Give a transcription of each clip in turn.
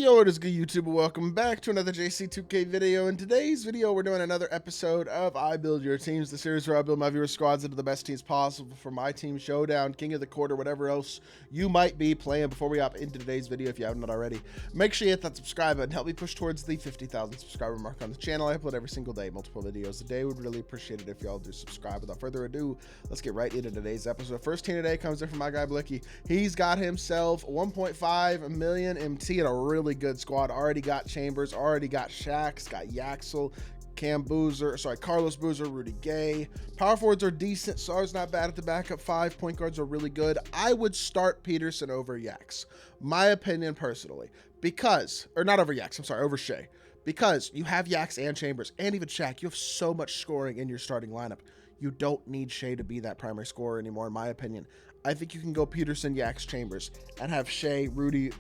Yo, what is good, YouTube? Welcome back to another JC2K video. In today's video, we're doing another episode of I Build Your Teams, the series where I build my viewer squads into the best teams possible for my team showdown, king of the court, or whatever else you might be playing. Before we hop into today's video, if you haven't already, make sure you hit that subscribe button. Help me push towards the 50,000 subscriber mark on the channel. I upload every single day, multiple videos a day. Would really appreciate it if y'all do subscribe. Without further ado, let's get right into today's episode. First team today comes in from my guy Blickie. He's got himself 1.5 million MT and a really good squad. Already got Chambers, already got Shaq, got Yaxel, Carlos Boozer, Rudy Gay. Power forwards are decent. Sar's not bad at the backup five. Point guards are really good. I would start Peterson over Yax. My opinion personally. Because, or not over Yax, I'm sorry, over Shea. Because you have Yax and Chambers and even Shaq. You have so much scoring in your starting lineup. You don't need Shea to be that primary scorer anymore, in my opinion. I think you can go Peterson, Yax, Chambers, and have Shea, Rudy,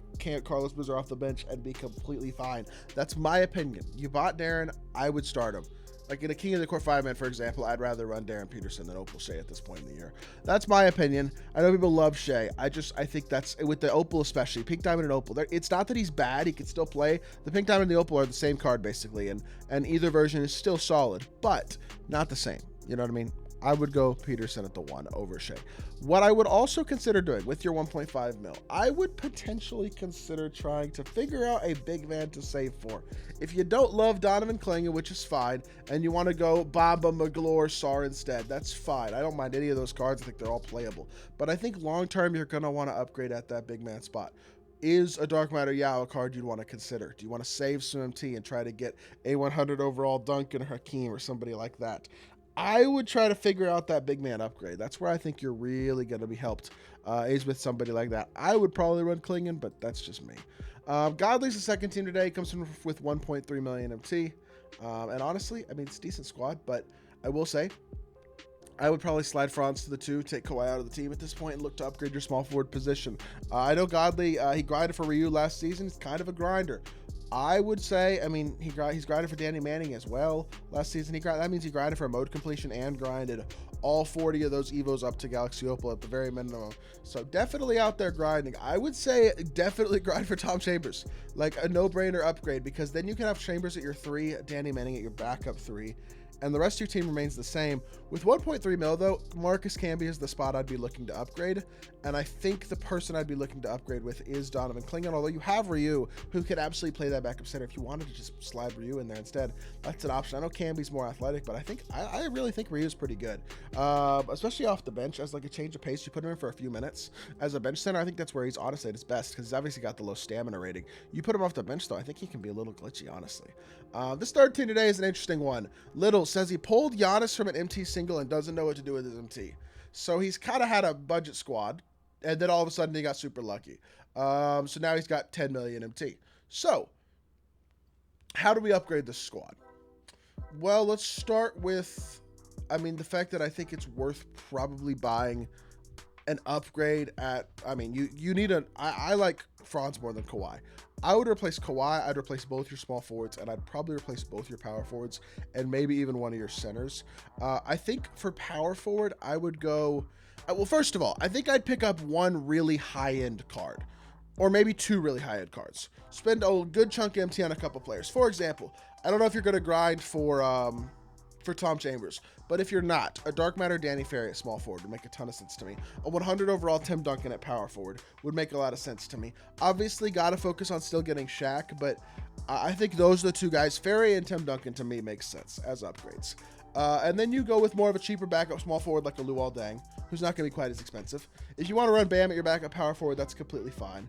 Carlos Boozer off the bench and be completely fine. That's my opinion. You bought Darren, I would start him. Like in a King of the Court 5-man, for example, I'd rather run Darren Peterson than Opal Shea at this point in the year. That's my opinion. I know people love Shea. I think that's, with the Opal especially, Pink Diamond and Opal, it's not that he's bad. He can still play. The Pink Diamond and the Opal are the same card, basically, and either version is still solid, but not the same. You know what I mean? I would go Peterson at the 1 over Shea. What I would also consider doing with your 1.5 mil, I would potentially consider trying to figure out a big man to save for. If you don't love Donovan Klinga, which is fine, and you want to go Bamba, McGlure, Sar instead, that's fine. I don't mind any of those cards. I think they're all playable. But I think long-term, you're going to want to upgrade at that big man spot. Is a Dark Matter Yao a card you'd want to consider? Do you want to save some MT and try to get a 100 overall Duncan or Hakeem or somebody like that? I would try to figure out that big man upgrade. That's where I think you're really going to be helped, is with somebody like that. I would probably run Klingon, but that's just me. Gawdly's the second team today. Comes in with 1.3 million MT. And honestly, I mean, it's a decent squad, but I will say, I would probably slide Franz to the 2, take Kawhi out of the team at this point, and look to upgrade your small forward position. I know Gawdly, he grinded for Ryu last season. He's kind of a grinder. I would say, I mean, he's grinded for Danny Manning as well last season. That means he grinded for mode completion and grinded all 40 of those Evos up to Galaxy Opal at the very minimum. So definitely out there grinding. I would say definitely grind for Tom Chambers. Like a no-brainer upgrade, because then you can have Chambers at your 3, Danny Manning at your backup 3. And the rest of your team remains the same. With 1.3 mil, though, Marcus Camby is the spot I'd be looking to upgrade. And I think the person I'd be looking to upgrade with is Donovan Klingon, although you have Ryu, who could absolutely play that backup center. If you wanted to just slide Ryu in there instead, that's an option. I know Camby's more athletic, but I really think Ryu's pretty good, especially off the bench as like a change of pace. You put him in for a few minutes as a bench center. I think that's where he's honestly at his best, because he's obviously got the low stamina rating. You put him off the bench, though, I think he can be a little glitchy, honestly. This third team today is an interesting one. Little says he pulled Giannis from an MT single and doesn't know what to do with his MT. So he's kind of had a budget squad, and then all of a sudden he got super lucky. So now he's got 10 million MT. So how do we upgrade this squad? Well, let's start with, I mean, the fact that I think it's worth probably buying an upgrade at, I mean, you need I like Franz more than Kawhi. I would replace Kawhi, I'd replace both your small forwards, and I'd probably replace both your power forwards, and maybe even one of your centers. I think for power forward, I would go, well, first of all, I think I'd pick up one really high-end card, or maybe 2 really high-end cards. Spend a good chunk of MT on a couple players. For example, I don't know if you're going to grind for Tom Chambers, but if you're not, a Dark Matter Danny Ferry at small forward would make a ton of sense to me. A 100 overall Tim Duncan at power forward would make a lot of sense to me. Obviously, got to focus on still getting Shaq, but I think those are the 2 guys. Ferry and Tim Duncan, to me, makes sense as upgrades. And then you go with more of a cheaper backup small forward like a Luol Deng, who's not going to be quite as expensive. If you want to run Bam at your backup power forward, that's completely fine.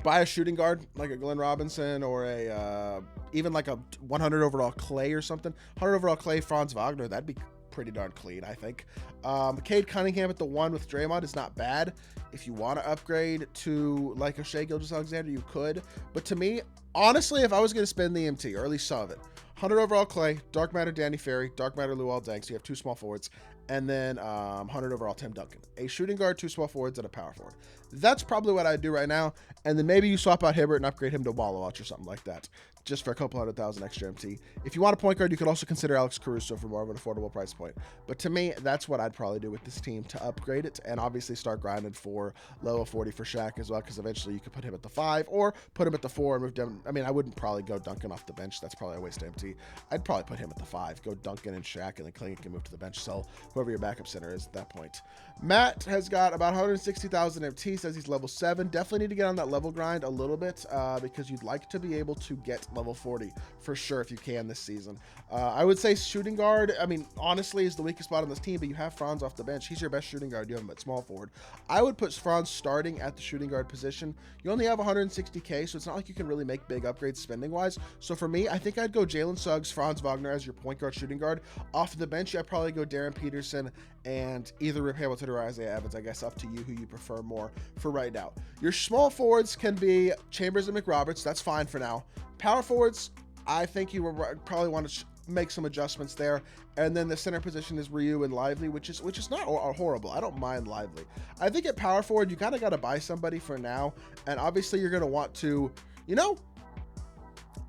Buy a shooting guard like a Glenn Robinson, or a even like a 100 overall Clay or something. 100 overall Clay, Franz Wagner, that'd be pretty darn clean, I think. Cade Cunningham at the 1 with Draymond is not bad. If you want to upgrade to like a Shea Gilgeous-Alexander, you could. But to me, honestly, if I was going to spend the MT, or at least some of it, 100 overall Clay, Dark Matter Danny Ferry, Dark Matter Luol Deng, so you have 2 small forwards, and then 100 overall Tim Duncan. A shooting guard, 2 small forwards, and a power forward. That's probably what I'd do right now, and then maybe you swap out Hibbert and upgrade him to Walla Watch or something like that, just for a couple 100,000 extra MT. If you want a point guard, you could also consider Alex Caruso for more of an affordable price point. But to me, that's what I'd probably do with this team to upgrade it, and obviously start grinding for level 40 for Shaq as well, because eventually you could put him at the 5 or put him at the 4 and move down. I mean, I wouldn't probably go Duncan off the bench. That's probably a waste of MT. I'd probably put him at the 5, go Duncan and Shaq, and then Klingon can move to the bench, sell whoever your backup center is at that point. Matt has got about 160,000 MT, says he's level 7. Definitely need to get on that level grind a little bit, because you'd like to be able to get level 40 for sure if you can this season. I would say shooting guard, I mean, honestly, is the weakest spot on this team, but you have Franz off the bench. He's your best shooting guard. You have him at small forward. I would put Franz starting at the shooting guard position. You only have 160K, so it's not like you can really make big upgrades spending-wise. So for me, I think I'd go Jalen Suggs, Franz Wagner as your point guard shooting guard. Off the bench, I'd probably go Darren Peterson and either Rip Hamilton or Isaiah Evans. I guess up to you who you prefer more for right now. Your small forwards can be Chambers and McRoberts. That's fine for now. Power forwards, I think you will probably want to make some adjustments there. And then the center position is Ryu and Lively, which is not horrible. I don't mind Lively. I think at power forward, you kind of got to buy somebody for now. And obviously you're going to want to, you know,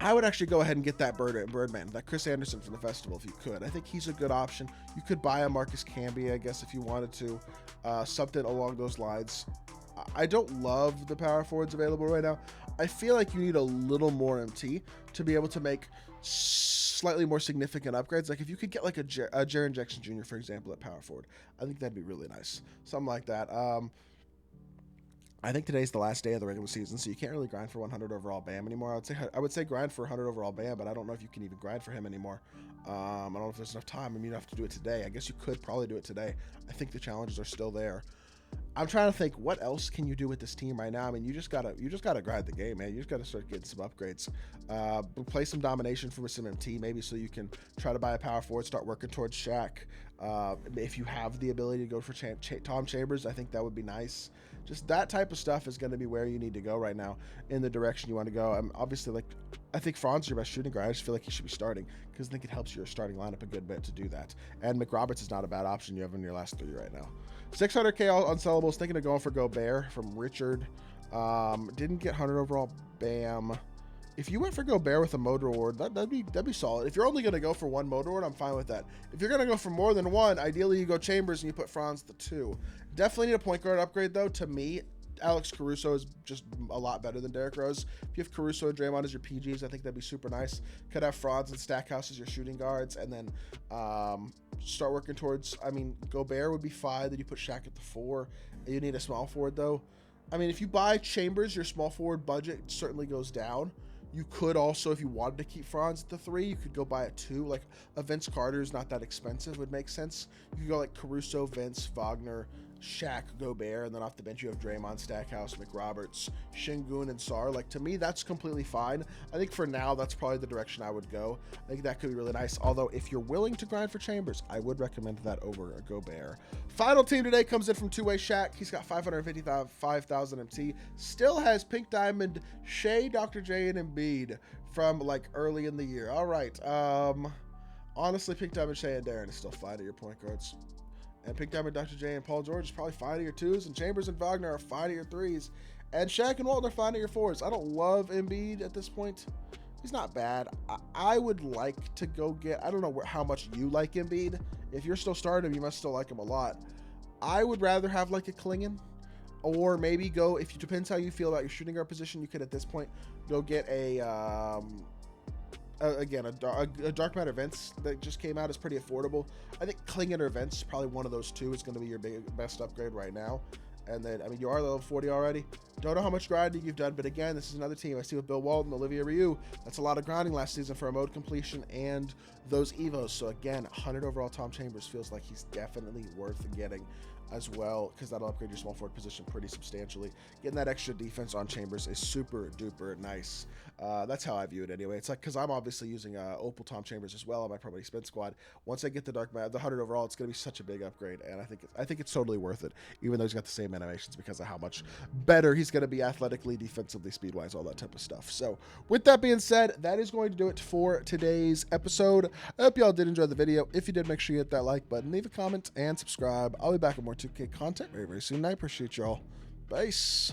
I would actually go ahead and get that Birdman, that Chris Anderson from the festival if you could. I think he's a good option. You could buy a Marcus Camby, I guess, if you wanted to. Something along those lines. I don't love the power forwards available right now. I feel like you need a little more MT to be able to make slightly more significant upgrades. Like if you could get like a Jaren Jackson Jr., for example, at power forward, I think that'd be really nice. Something like that. I think today's the last day of the regular season, so you can't really grind for 100 overall BAM anymore. I would say grind for 100 overall BAM, but I don't know if you can even grind for him anymore. I don't know if there's enough time. I mean, you have to do it today. I guess you could probably do it today. I think the challenges are still there. I'm trying to think, what else can you do with this team right now? I mean, you just gotta grind the game, man. You just gotta start getting some upgrades. Play some domination for some MT, maybe, so you can try to buy a power forward, start working towards Shaq. If you have the ability to go for Tom Chambers, I think that would be nice. Just that type of stuff is going to be where you need to go right now, in the direction you want to go. Obviously, like, I think Franz is your best shooting guard. I just feel like he should be starting, because I think it helps your starting lineup a good bit to do that. And McRoberts is not a bad option you have in your last 3 right now. 600K unsellables. Thinking of going for Gobert from Richard. Didn't get 100 overall BAM. If you went for Gobert with a mode reward, that'd be solid. If you're only going to go for 1 mode reward, I'm fine with that. If you're going to go for more than 1, ideally you go Chambers and you put Franz the 2. Definitely need a point guard upgrade, though. To me, Alex Caruso is just a lot better than Derrick Rose. If you have Caruso and Draymond as your PGs, I think that'd be super nice. Could have Franz and Stackhouse as your shooting guards, and then start working towards, I mean, Gobert would be fine. Then you put Shaq at the 4. You need a small forward, though. I mean, if you buy Chambers, your small forward budget certainly goes down. You could also, if you wanted to keep Franz at the 3, you could go buy a 2. Like a Vince Carter is not that expensive, would make sense. You could go like Caruso, Vince, Wagner, Shaq, Gobert, and then off the bench you have Draymond, Stackhouse, McRoberts, Şengün, and Sarr. Like, to me, that's completely fine. I think for now, that's probably the direction I would go. I think that could be really nice. Although, if you're willing to grind for Chambers, I would recommend that over a Gobert. Final team today comes in from two-way Shaq. He's got 555,000 MT. Still has Pink Diamond, Shea, Dr. J, and Embiid from, like, early in the year. All right. Honestly, Pink Diamond, Shea, and Darren is still fine at your point guards. And Pink Diamond, Dr. J, and Paul George is probably fine at your 2s, and Chambers and Wagner are fine at your 3s, and Shaq and Walton are fine at your 4s. I don't love Embiid at this point. He's not bad. I would like to go get, I don't know how much you like Embiid. If you're still starting him, you must still like him a lot. I would rather have like a Klingon, or maybe go, if it depends how you feel about your shooting guard position, you could at this point go get again, a Dark Matter Vince that just came out is pretty affordable. I think Klingon or Vince, probably one of those 2 is going to be your best upgrade right now. And then, I mean, you are level 40 already. Don't know how much grinding you've done, but again, this is another team. I see with Bill Walton, Olivia Ryu. That's a lot of grinding last season for a mode completion and those Evos. So again, 100 overall Tom Chambers feels like he's definitely worth getting as well, because that'll upgrade your small forward position pretty substantially. Getting that extra defense on Chambers is super duper nice. That's how I view it anyway. It's like, because I'm obviously using Opal Tom Chambers as well on my Probably Spin squad. Once I get the 100 overall, it's going to be such a big upgrade, and I think it's totally worth it, even though he's got the same animations, because of how much better he's going to be athletically, defensively, speed-wise, all that type of stuff. So with that being said, that is going to do it for today's episode. I hope y'all did enjoy the video. If you did, make sure you hit that like button, leave a comment, and subscribe. I'll be back with more 2K content very, very soon. I appreciate y'all. Peace.